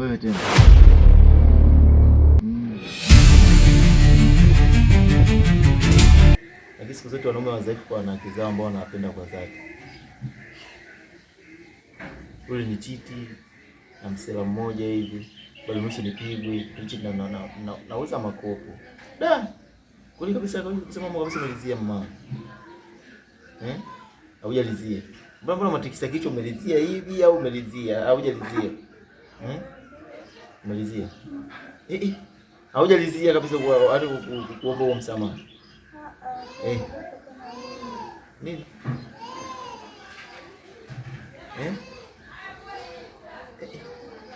Wewe tena. Lakini siku zote wanaume wadhaifu kwa wanawake zao ambao wanawapenda kwa dhati. Ule ni chiti na msela mmoja hivi. Bali nusu nipigwe, kitu nauza makopo. Da. Kweli kabisa mama kabisa umelizia mama. Haujalizia. Mbona matikisa kichwa umelizia hivi au umelizia? Haujalizia. Umelizia. Haujalizia kabisa kwa hadi kuomba huo msamaha. Nini?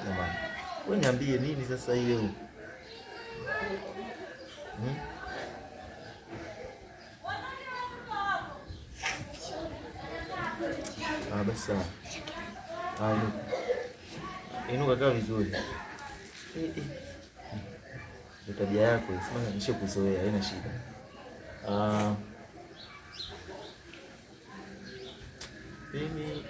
Jamani. Wewe niambie nini sasa hiyo? Basi sawa. Inuka kaa vizuri. Ndio tabia yako, sema nishakuzoea, haina shida. Mimi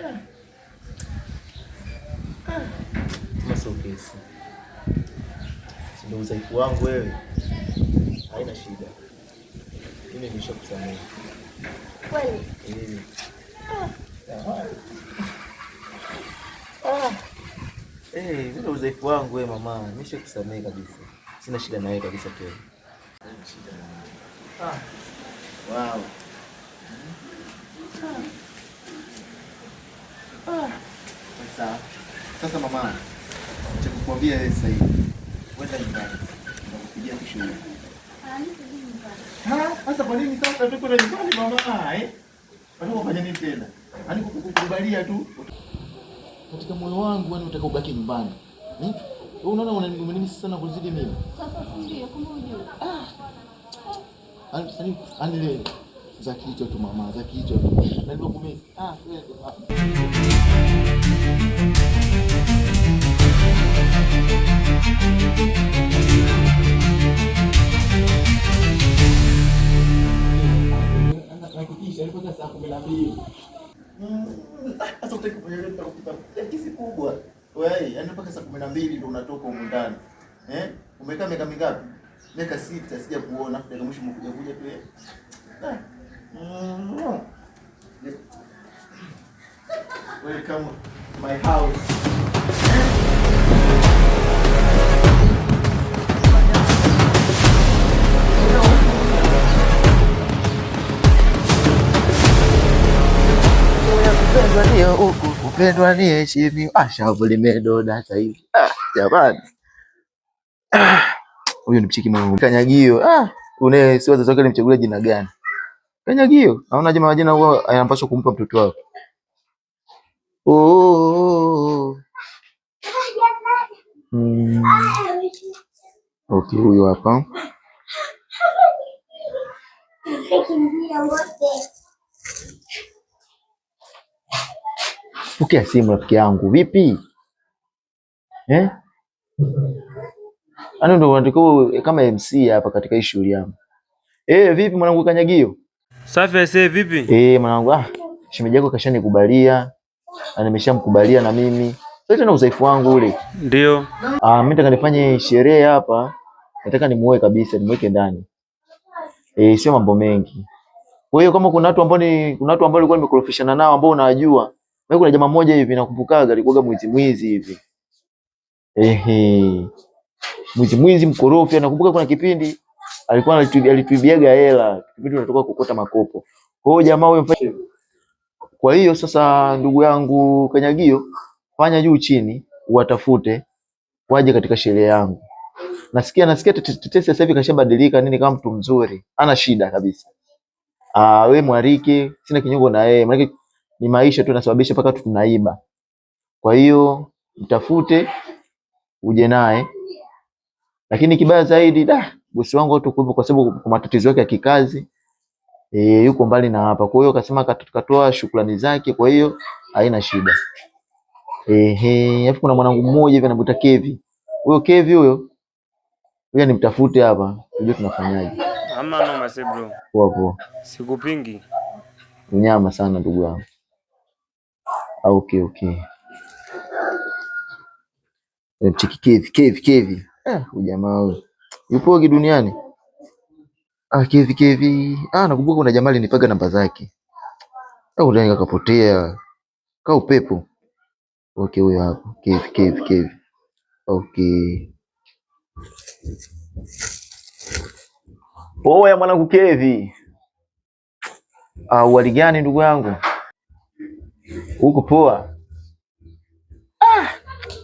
masokesi. Ndio udhaifu wangu wewe. Haina shida. Mimi nishakusamehe. Kweli? Ndio udhaifu wangu wewe mama. Nishakusamehe kabisa. Sina shida na wewe kabisa tena. Haina shida. Wow. Sasa mama, acha kukwambia wewe sasa hivi. Kwenda nyumbani. Nakupigia kesho hiyo. Sasa kwa nini sasa tuko na nyumbani mama? Unataka kufanya nini tena? Yaani kukubalia tu. Katika moyo wangu yani unataka ubaki nyumbani. Wewe unaona unanimisi sana kuzidi mimi. Sasa si ndio kama unajua. Ani leo za kichwa tu mama, za kichwa tu. Na ndio kumisi. Hakikisha ilikuwa saa 12. Sasa utaki kufanya nini utakuta kesi kubwa. Wewe, yani mpaka saa 12 ndio unatoka huko ndani. Umekaa miaka mingapi? Miaka 6 sija kuona afu dakika mwisho umekuja tu. Welcome to my house. Kupendwa ni heshima. Shavu limedoda sasa hivi. Jamani. Huyo ni mchiki mwangu. Kanyagio. Une si wazazi wake nimchagulie jina gani? Kanyagio. Haona je majina huwa yanapaswa kumpa mtoto wake. Okay, huyo hapa. Pokea simu rafiki yangu. Vipi? Ano ndo unatakiwa kama MC hapa katika hii shughuli yangu. Vipi mwanangu Kanyagio? Safi ase vipi? Mwanangu shemeji yako kashanikubalia. Na nimeshamkubalia na mimi. Sasa tena udhaifu wangu ule. Ndio. Mimi nataka nifanye sherehe hapa. Nataka nimuoe kabisa, nimweke ndani. Sio mambo mengi. Kwa hiyo kama kuna watu ambao walikuwa nimekorofishana nao ambao unawajua. Mimi kuna jamaa mmoja hivi nakumbukaga alikuwa mwizi hivi. Mwizi mkorofi. Nakumbuka kuna kipindi alikuwa alituibiaga hela, kipindi tunatoka kukota makopo. Kwa hiyo jamaa huyo mfanye. Kwa hiyo sasa ndugu yangu Kanyagio, fanya juu chini uwatafute waje katika sherehe yangu. Nasikia Tetesi sasa hivi kashabadilika nini kama mtu mzuri. Hana shida kabisa. Wewe mwarike, sina kinyongo na yeye. Maana ni maisha tu yanasababisha mpaka tunaiba. Kwa hiyo mtafute uje naye. Lakini kibaya zaidi bosi wangu tukuipo kwa sababu kwa matatizo yake ya kikazi. Yuko mbali na hapa. Kwa hiyo akasema katoa shukrani zake, kwa hiyo haina shida. Alafu kuna mwanangu mmoja hivi anamuita Kevi. Huyo Kevi huyo nimtafute hapa, tujue tunafanyaje. Ama no mase bro. Poa. Sikupingi. Unyama sana ndugu yangu. Okay. Chiki Kevi. Huyu jamaa huyu. Yupo duniani. Kevi. Nakumbuka kuna jamaa alinipaga namba zake. Au ndio kapotea. Ka upepo. Okay, huyo hapo. Kevi. Okay. Oya mwanangu Kevi. Hali gani ndugu yangu? Uko poa?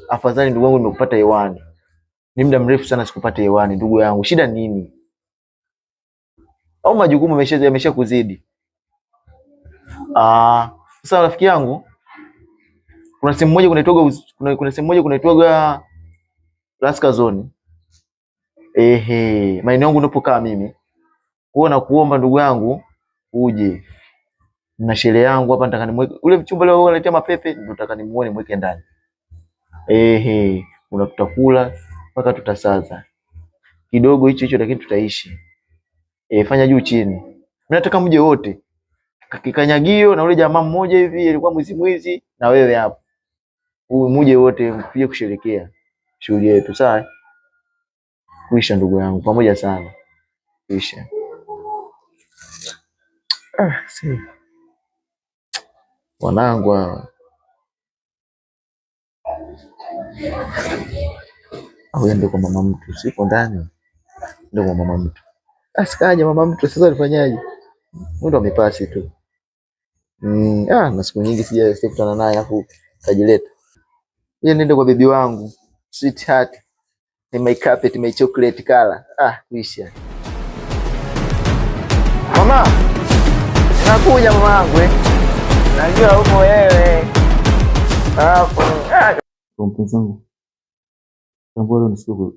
Afadhali ndugu yangu nimekupata hewani. Ni muda mrefu sana sikupata hewani ndugu yangu. Shida nini? Au majukumu yamesha kuzidi? Sasa rafiki yangu, kuna sehemu moja kunaitwaga Laska Zone. Maeneo yangu unapokaa mimi. Kwa na kuomba ndugu yangu uje. Na sherehe yangu hapa nataka nimweke. Ule mchumba leo analetea mapepe, ndio nataka nimuone mweke ndani. Tutakula mpaka tutasaza. Kidogo hicho lakini tutaishi. Fanya juu chini. Mimi nataka mje wote. Kikanyagio na ule jamaa mmoja hivi alikuwa mwizi na wewe hapo. Muje wote mpige kusherekea shughuli yetu, sawa? Kuisha ndugu yangu, pamoja sana. Kuisha. Si. Wanangu hawa. Ndio kwa mama mtu, sipo ndani. Ndio kwa mama mtu. Asikaje mama mtu sasa alifanyaje? Ndo amepasi tu. Na siku nyingi sijakutana naye afu kajileta. Yeye nenda kwa bibi wangu. Sweetheart. Ni my carpet, my chocolate color. Kuisha. Mama. Nakuja mama wangu Najua uko wewe. Hapo. Mpenzi wangu. Tambua leo ni siku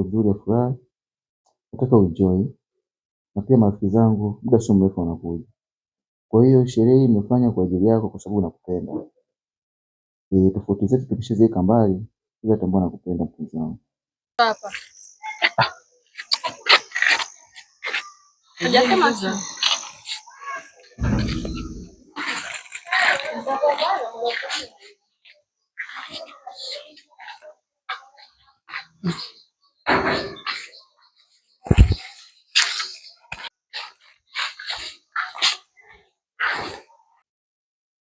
nzuri ya furaha. Nataka uenjoy. Na pia marafiki zangu muda sio mrefu wanakuja. Kwa hiyo sherehe imefanya kwa ajili yako kwa sababu nakupenda. Tofauti zetu tukishaziweka mbali, ila tambua nakupenda mpenzi wangu. Hapa. Hujasema tu.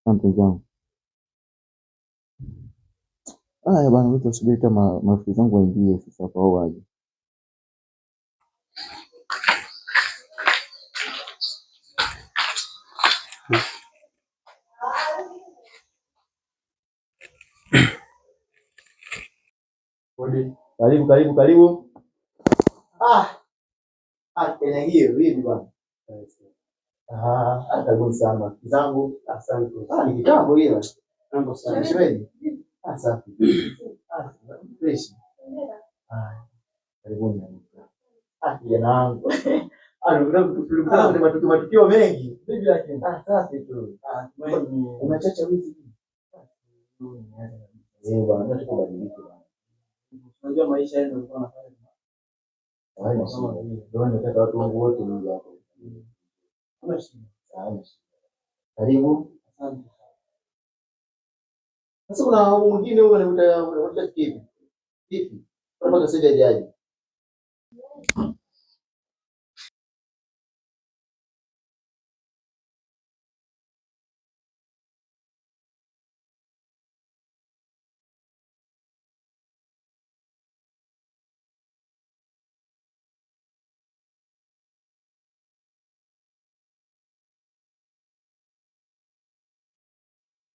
Mpenzi wangu. Haya bwana, wewe tusubiri kama marafiki zangu waingie sasa kwa waje. Karibu. Kenya hiyo vipi bwana? Karibuni sana. Zangu, asante. Ni kitambo ile. Mambo sana. Shemeji. Asante. Fresh. Karibuni. Kijana wangu. Tulikutana kwenye matukio mengi. Vipi lakini? Safi tu. Umechacha wizi. Bwana, nataka kubadilika bwana. Unajua maisha yenu yalikuwa yanafanya. Ndio nataka watu wangu wote ni hapo. Karibu. Asante. Sasa kuna mwingine huyo anakuta kipi? Kipi? Mpaka sasa hajaje.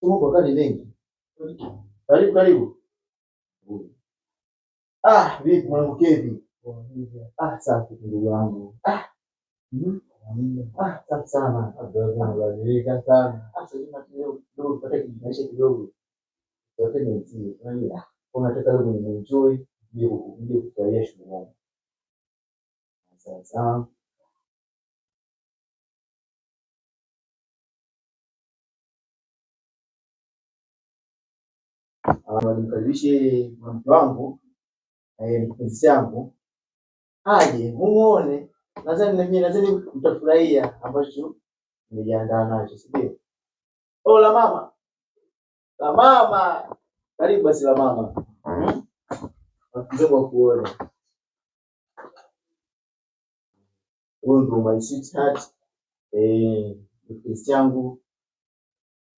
Kwa kani mengi. Karibu. Vipi mwanangu Kevi? Safi ndugu wangu. Safi sana. Unabadilika sana. Sasa kidogo tupate kimaisha kidogo. Yote ni mzee. Unataka leo ni enjoy, ndio kufurahia shughuli yako. Sasa nimkaribishe mke wangu mpenzi wangu aje muone. Nadhani mtafurahia ambacho nimejiandaa nacho, si ndio? La mama. Karibu basi la mama. Nakuja kuona. Huyu ndo my sweetheart. Mpenzi wangu.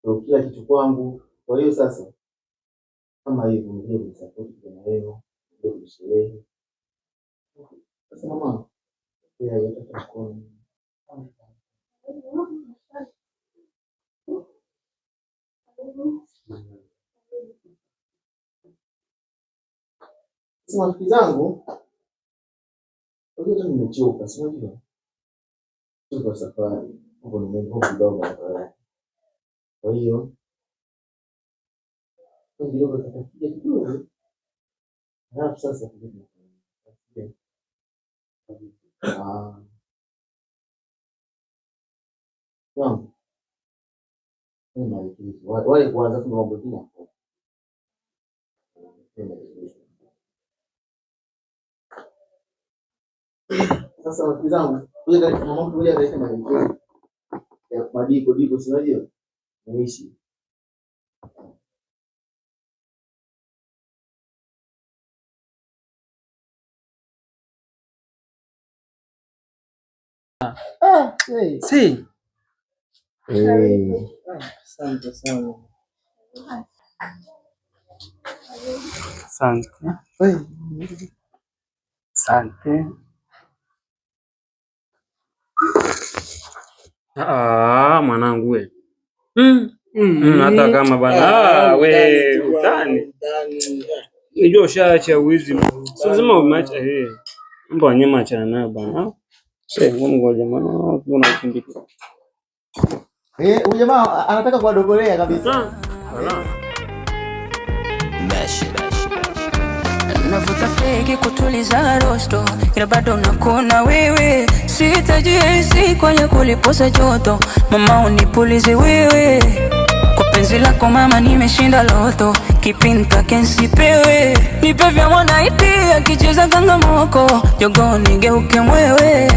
Ndio kila kitu kwangu. Kwa hiyo sasa kama hivyo ndio nisapoti kwa wewe, ndio sherehe. Sasa mama, pia yote kwa sasa rafiki zangu, ndio nimechoka, si unajua? Tuko safari, huko nimengoa kidogo hapa. Kwa hiyo ndio tutafikia kidogo. Halafu sasa wale kwanza tu mambo tena. Sasa rafiki zangu, kuja kwa mama kuja katika maelekezo ya madiko si unajua? Muishi. Si. Asante sana. Asante. Asante. Mwanangu we. Hata kama bana we utani. Nijua ushaacha wizi. Sio lazima umeacha mambo ya nyama achana nayo bana. Ngoja maana unakimbia. Huyu jamaa anataka kuwadogolea kabisa. Navuta fegi kutuliza rosto, ila bado nakuna wewe. Sitajihisi kwenye kulipoza joto, mama unipulize wewe. Kwa penzi lako mama nimeshinda loto, kipinta kensipewe. Nipe vya mwanaiti akicheza kangamoko, jogo nigeuke mwewe.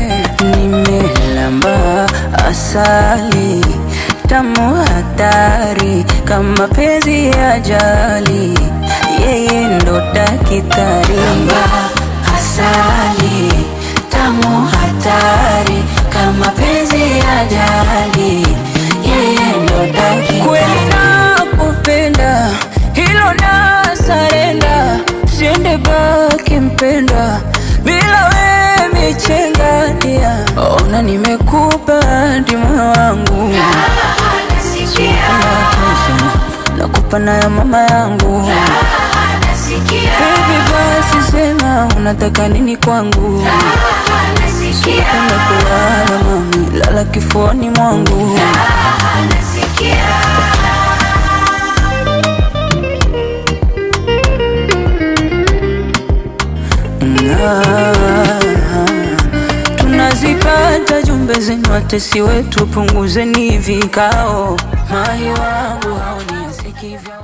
Nimelamba asali tamu hatari, kama penzi ya ajali, yeye ndo daktari. Asali tamu hatari, kama penzi ya ajali, yeye ndo daktari. Kweli nakupenda, hilo na sarenda, siende baki mpenda, bila we michengadia. Ona nimekupa hadi moyo wangu, nakupa na ya mama yangu. Baby basi sema unataka nini kwangu. Napenda kulala mami, lala kifuani mwangu. Tunazipata jumbe zenu watesi wetu, punguzeni vikao. Mai wangu haoni asikivyo.